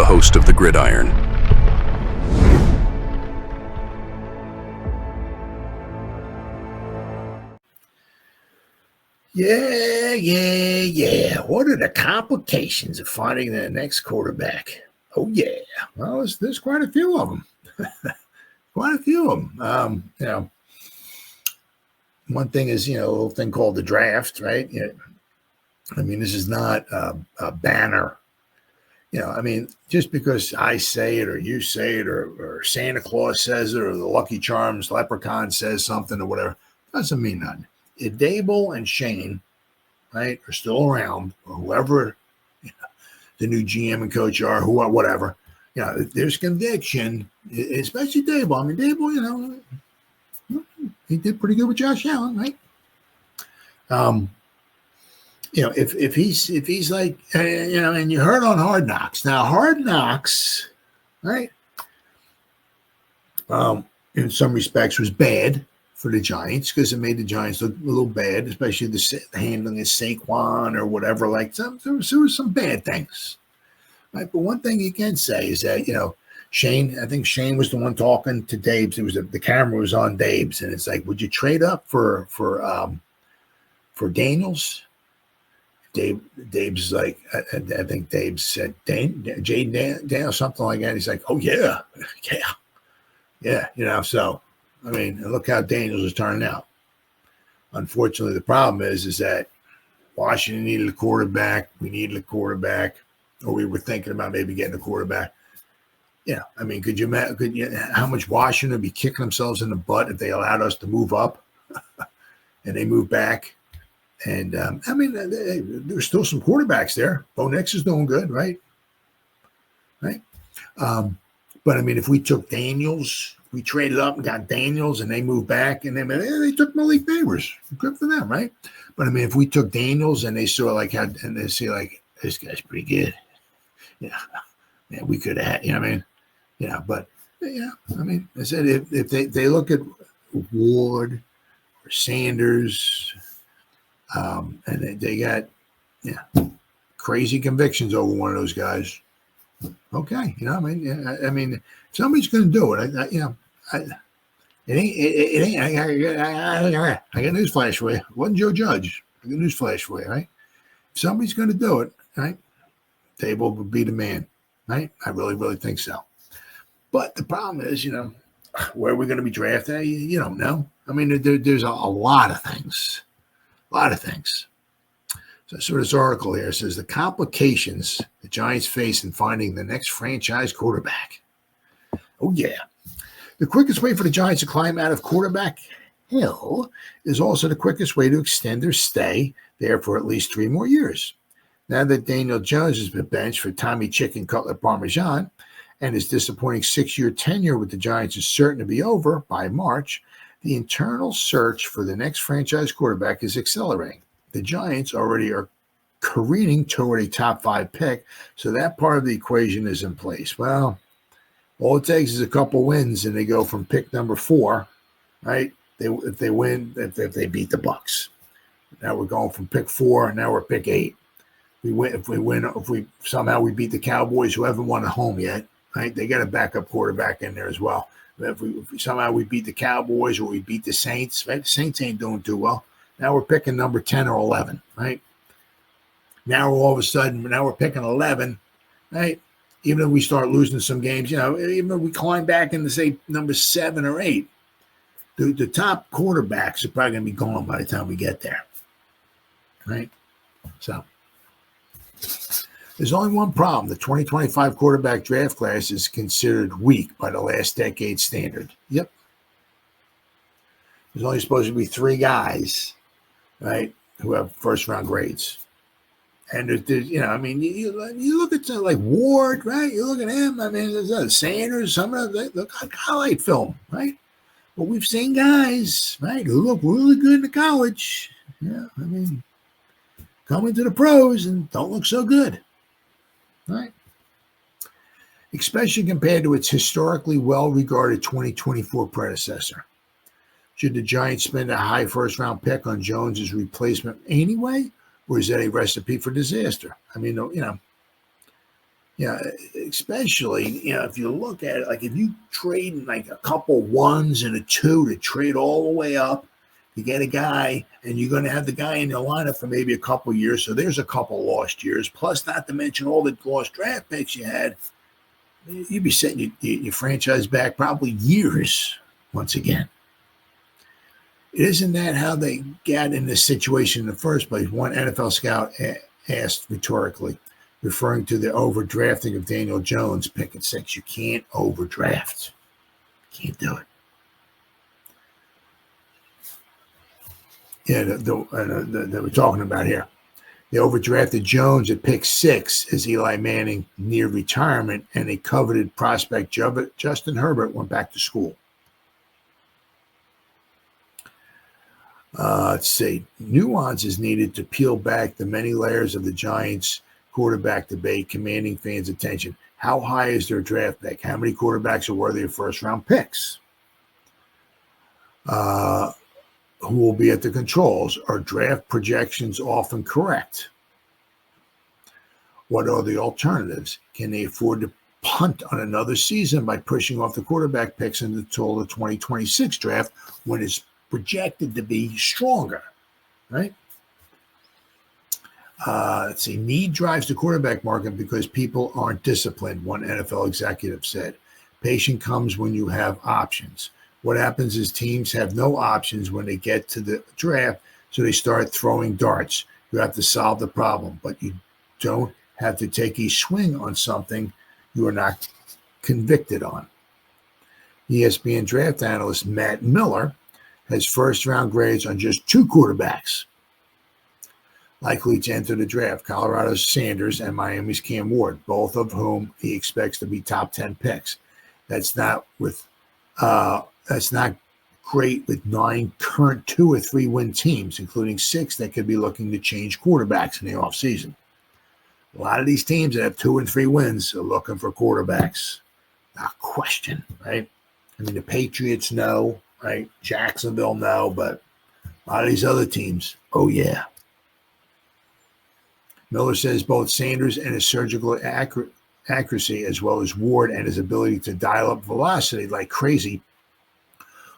host of the Gridiron. Yeah. What are the complications of finding the next quarterback? Oh, yeah. Well, there's quite a few of them. One thing is, a little thing called the draft, right? This is not a banner. Just because I say it or you say it or Santa Claus says it or the Lucky Charms leprechaun says something or whatever, doesn't mean nothing. If Dable and Shane, right, are still around, or whoever the new GM and coach are, whatever, if there's conviction, especially Dable. Dable, he did pretty good with Josh Allen, right? If he's like, and you heard on Hard Knocks. Now, Hard Knocks, right, in some respects was bad for the Giants because it made the Giants look a little bad, especially the handling of Saquon or whatever. Like there was some bad things, right? But one thing you can say is that Shane. I think Shane was the one talking to Dabes. It was the camera was on Dabes, and it's like, would you trade up for Daniels? Dabes is like, I think Dabes said Daniels something like that. He's like, oh yeah. So. And look how Daniels is turning out. Unfortunately, the problem is that Washington needed a quarterback. We needed a quarterback, or we were thinking about maybe getting a quarterback. Could you imagine how much Washington would be kicking themselves in the butt if they allowed us to move up and they moved back? And there's still some quarterbacks there. Bo Nix is doing good, right? But if we took Daniels. We traded up and got Daniels, and they moved back, and they took Malik Neighbors. Good for them, right? But if we took Daniels and they saw and they see this guy's pretty good, we could have had, But I said if they look at Ward or Sanders, and they got crazy convictions over one of those guys. Okay, if somebody's going to do it, I got news flash for you. It wasn't Joe Judge. I got news flash for you, right? If somebody's going to do it, right, Dable would be the man, right? I really, really think so. But the problem is, where are we going to be drafted? You don't know. There's a lot of things. So I saw this article here. It says the complications the Giants face in finding the next franchise quarterback. Oh, yeah. The quickest way for the Giants to climb out of quarterback hell is also the quickest way to extend their stay there for at least 3 more years. Now that Daniel Jones has been benched for Tommy Chicken Cutler Parmesan and his disappointing 6-year tenure with the Giants is certain to be over by March, the internal search for the next franchise quarterback is accelerating. The Giants already are careening toward a top 5 pick, so that part of the equation is in place. Well, all it takes is a couple wins, and they go from pick number 4, right? If they beat the Bucs, now we're going from pick 4, and now we're pick 8. If we somehow beat the Cowboys, who haven't won at home yet, right? They got a backup quarterback in there as well. If we somehow beat the Cowboys or we beat the Saints, right? The Saints ain't doing too well. Now we're picking number 10 or 11, right? Now all of a sudden, we're picking 11, right? Even if we start losing some games, even if we climb back into, say, number 7 or 8, the top quarterbacks are probably going to be gone by the time we get there, right? So there's only one problem. The 2025 quarterback draft class is considered weak by the last decade standard. Yep. There's only supposed to be 3 guys, right, who have first-round grades. And there's you look at like Ward, right? You look at him. There's Sanders, some of them, they look like highlight film, right? But we've seen guys, right, who look really good in the college. Coming to the pros and don't look so good, right? Especially compared to its historically well-regarded 2024 predecessor. Should the Giants spend a high first-round pick on Jones's replacement anyway, or is that a recipe for disaster? Yeah, especially, if you look at it, like if you trade like a couple ones and a two to trade all the way up, you get a guy, and you're going to have the guy in your lineup for maybe a couple years. So there's a couple lost years, plus not to mention all the lost draft picks you had. You'd be setting your franchise back probably years once again. Isn't that how they got in this situation in the first place? One NFL scout asked rhetorically, referring to the overdrafting of Daniel Jones, pick at 6. You can't overdraft. Can't do it. Yeah, that we're talking about here. They overdrafted Jones at pick 6 as Eli Manning neared retirement, and a coveted prospect, Justin Herbert, went back to school. Let's see. Nuance is needed to peel back the many layers of the Giants' quarterback debate, commanding fans' attention. How high is their draft pick? How many quarterbacks are worthy of first-round picks? Who will be at the controls? Are draft projections often correct? What are the alternatives? Can they afford to punt on another season by pushing off the quarterback picks until the 2026 draft, when it's projected to be stronger, right? Let's see. Need drives the quarterback market because people aren't disciplined, one NFL executive said. Patience comes when you have options. What happens is teams have no options when they get to the draft, so they start throwing darts. You have to solve the problem, but you don't have to take a swing on something you are not convicted on. ESPN draft analyst Matt Miller has first-round grades on just 2 quarterbacks likely to enter the draft: Colorado's Sanders and Miami's Cam Ward, both of whom he expects to be top 10 picks. That's not great with 9 current 2 or 3 win teams, including 6 that could be looking to change quarterbacks in the offseason. A lot of these teams that have 2 and 3 wins are looking for quarterbacks. Not a question, right? I mean, the Patriots know, right? Jacksonville know, but a lot of these other teams, oh yeah. Miller says both Sanders and his surgical accuracy, as well as Ward and his ability to dial up velocity like crazy,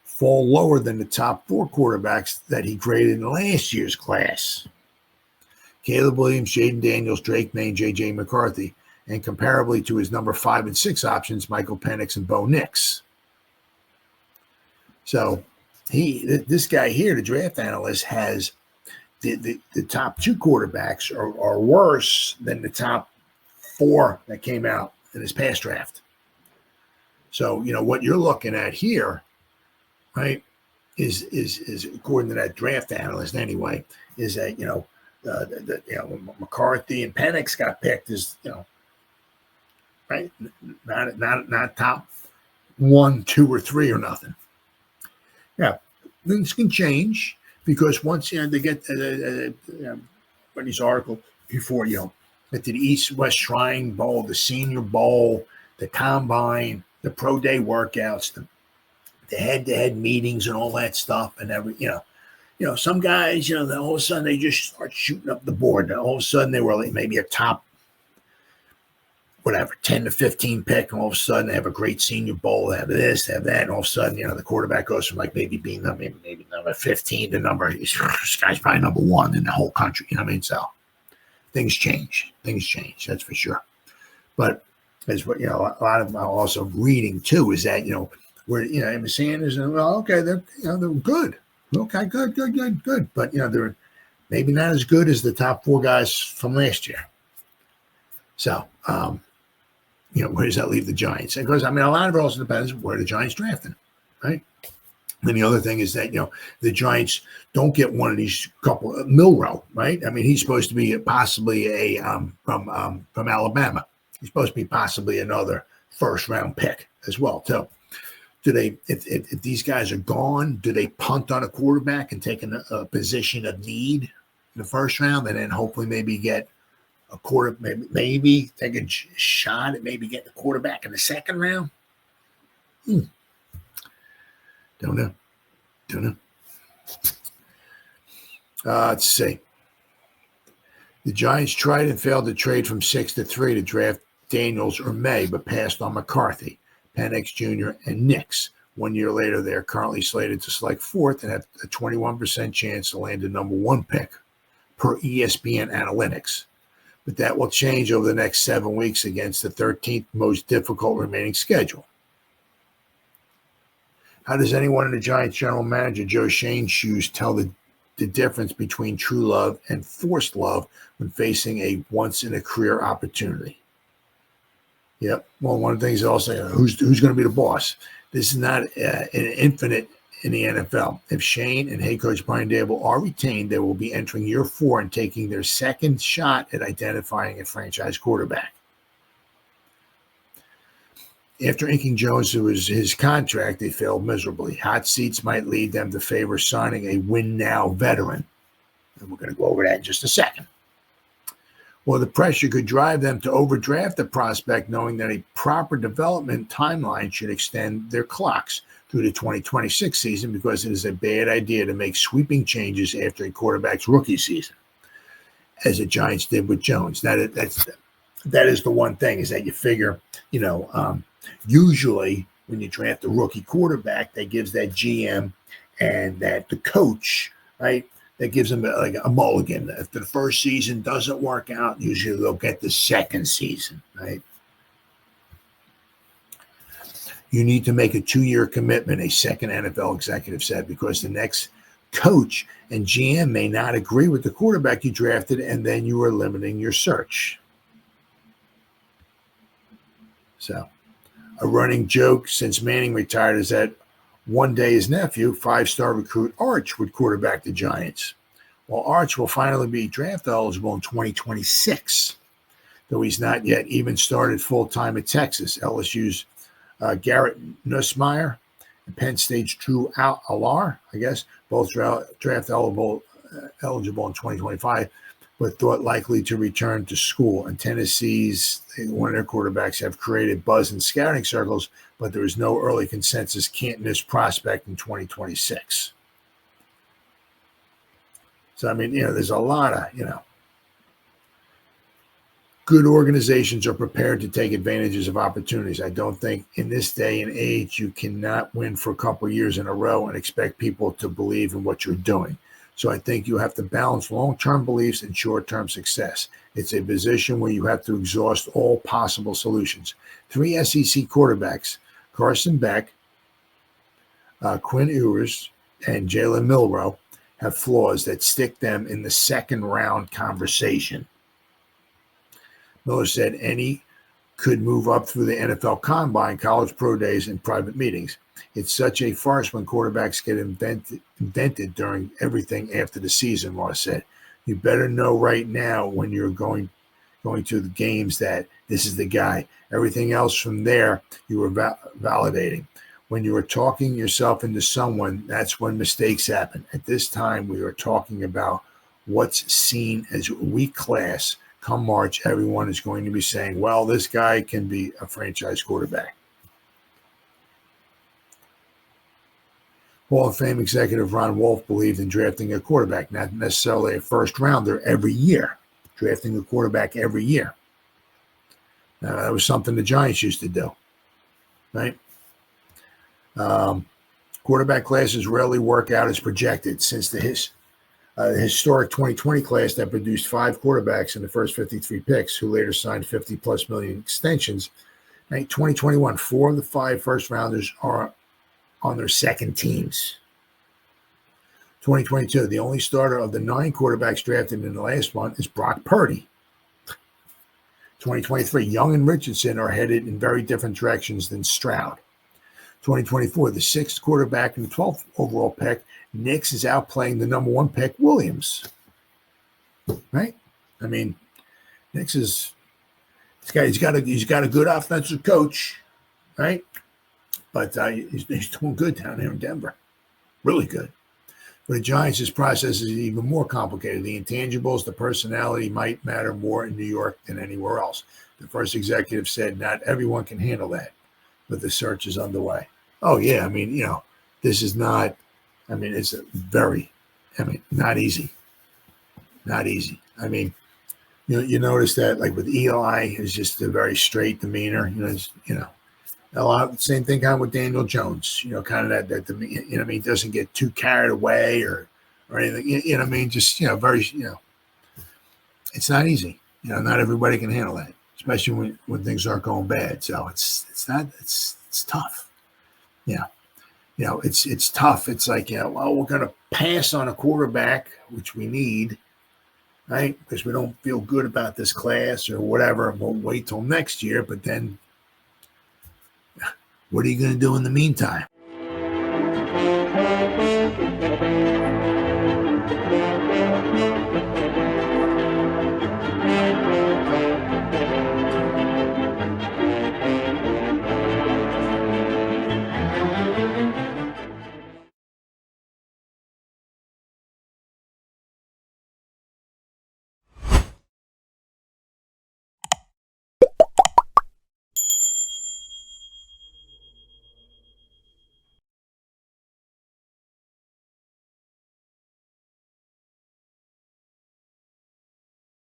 fall lower than the top 4 quarterbacks that he graded in last year's class: Caleb Williams, Jaden Daniels, Drake May, J.J. McCarthy, and comparably to his number 5 and 6 options, Michael Penix and Bo Nix. So this guy here, the draft analyst, has the top 2 quarterbacks are worse than the top 4 that came out in this past draft. So, what you're looking at here, right, is according to that draft analyst anyway, is that, McCarthy and Penix got picked as, right, not top 1, 2, or 3 or nothing. Yeah, things can change because once they get Bernie's article before, at the East-West Shrine Bowl, the Senior Bowl, the Combine, the Pro Day workouts, the head-to-head meetings, and all that stuff, and some guys, all of a sudden they just start shooting up the board. And all of a sudden they were like maybe a top, 10 to 15 pick, and all of a sudden they have a great Senior Bowl, they have this, they have that, and all of a sudden, the quarterback goes from like maybe being maybe number 15 to this guy's probably number 1 in the whole country. So things change, that's for sure. But as what, a lot of also reading too is that, where, Emma Sanders, and okay, they're good. Okay, good. But, they're maybe not as good as the top 4 guys from last year. So, where does that leave the Giants? Because, a lot of it also depends where the Giants drafting, right? And the other thing is that, the Giants don't get one of these couple, Milroe, right? He's supposed to be possibly from Alabama. He's supposed to be possibly another first-round pick as well, too. Do they, if these guys are gone, do they punt on a quarterback and take a position of need in the first round, and then hopefully maybe get a quarter, maybe take a shot at maybe getting a quarterback in the second round? Don't know. Let's see. The Giants tried and failed to trade from 6 to 3 to draft Daniels or May, but passed on McCarthy, Penix Jr., and Nix. 1 year later, they are currently slated to select fourth and have a 21% chance to land the number 1 pick per ESPN Analytics. But that will change over the next 7 weeks against the 13th most difficult remaining schedule. How does anyone in the Giants general manager Joe Schoen's shoes tell the difference between true love and forced love when facing a once-in-a-career opportunity? Yep. Well, one of the things I'll say, who's going to be the boss? This is not an infinite in the NFL. If Schoen and head coach Brian Daboll are retained, they will be entering year 4 and taking their second shot at identifying a franchise quarterback. After inking Jones to his contract, they failed miserably. Hot seats might lead them to favor signing a win-now veteran. And we're going to go over that in just a second. Well, the pressure could drive them to overdraft the prospect, knowing that a proper development timeline should extend their clocks through the 2026 season, because it is a bad idea to make sweeping changes after a quarterback's rookie season, as the Giants did with Jones. That is the one thing, is that you figure, usually when you draft a rookie quarterback, that gives that GM and that the coach, right, that gives them like a mulligan. If the first season doesn't work out, usually they'll get the second season, right? You need to make a 2-year commitment, a second NFL executive said, because the next coach and GM may not agree with the quarterback you drafted, and then you are limiting your search. So, a running joke since Manning retired is that one day his nephew, 5-star recruit Arch, would quarterback the Giants. Well, Arch will finally be draft eligible in 2026, though he's not yet even started full-time at Texas. LSU's Garrett Nussmeier and Penn State's Drew Allar, I guess, both draft eligible in 2025, but thought likely to return to school. And Tennessee's, one of their quarterbacks, have created buzz in scouting circles, but there is no early consensus can't-miss prospect in 2026. So, I mean, there's a lot of, good organizations are prepared to take advantages of opportunities. I don't think in this day and age you cannot win for a couple of years in a row and expect people to believe in what you're doing. So I think you have to balance long-term beliefs and short-term success. It's a position where you have to exhaust all possible solutions. 3 SEC quarterbacks, Carson Beck, Quinn Ewers, and Jalen Milroe, have flaws that stick them in the second-round conversation. Miller said any could move up through the NFL Combine, college pro days, and private meetings. It's such a farce when quarterbacks get invented during everything after the season, Ross said. You better know right now when you're going to the games that this is the guy. Everything else from there, you were validating. When you are talking yourself into someone, that's when mistakes happen. At this time, we are talking about what's seen as a weak class. Come March, everyone is going to be saying, well, this guy can be a franchise quarterback. Hall of Fame executive Ron Wolf believed in drafting a quarterback, not necessarily a first rounder every year, drafting a quarterback every year. Now, that was something the Giants used to do, right? Quarterback classes rarely work out as projected since the historic 2020 class that produced 5 quarterbacks in the first 53 picks, who later signed $50+ million extensions. Right, 2021, 4 of the 5 first-rounders are on their second teams. 2022, the only starter of the 9 quarterbacks drafted in the last one is Brock Purdy. 2023, Young and Richardson are headed in very different directions than Stroud. 2024, the 6th quarterback and the 12th overall pick, Nix is outplaying the number 1 pick, Williams. Right? I mean, Nix is he's got a good offensive coach, right? But he's doing good down there in Denver, really good. For the Giants, this process is even more complicated. The intangibles, the personality might matter more in New York than anywhere else. The first executive said not everyone can handle that, but the search is underway. Oh, yeah. I mean, this is not, it's not easy. Not easy. I mean, You notice that like with Eli is just a very straight demeanor. A lot same thing kind of with Daniel Jones. Kind of that demeanor. Doesn't get too carried away or anything. What I mean? Just very. It's not easy. Not everybody can handle that, especially when things aren't going bad. So it's tough. Yeah. It's tough. It's like, well, we're going to pass on a quarterback, which we need, right? Because we don't feel good about this class or whatever. We'll wait till next year. But then what are you going to do in the meantime?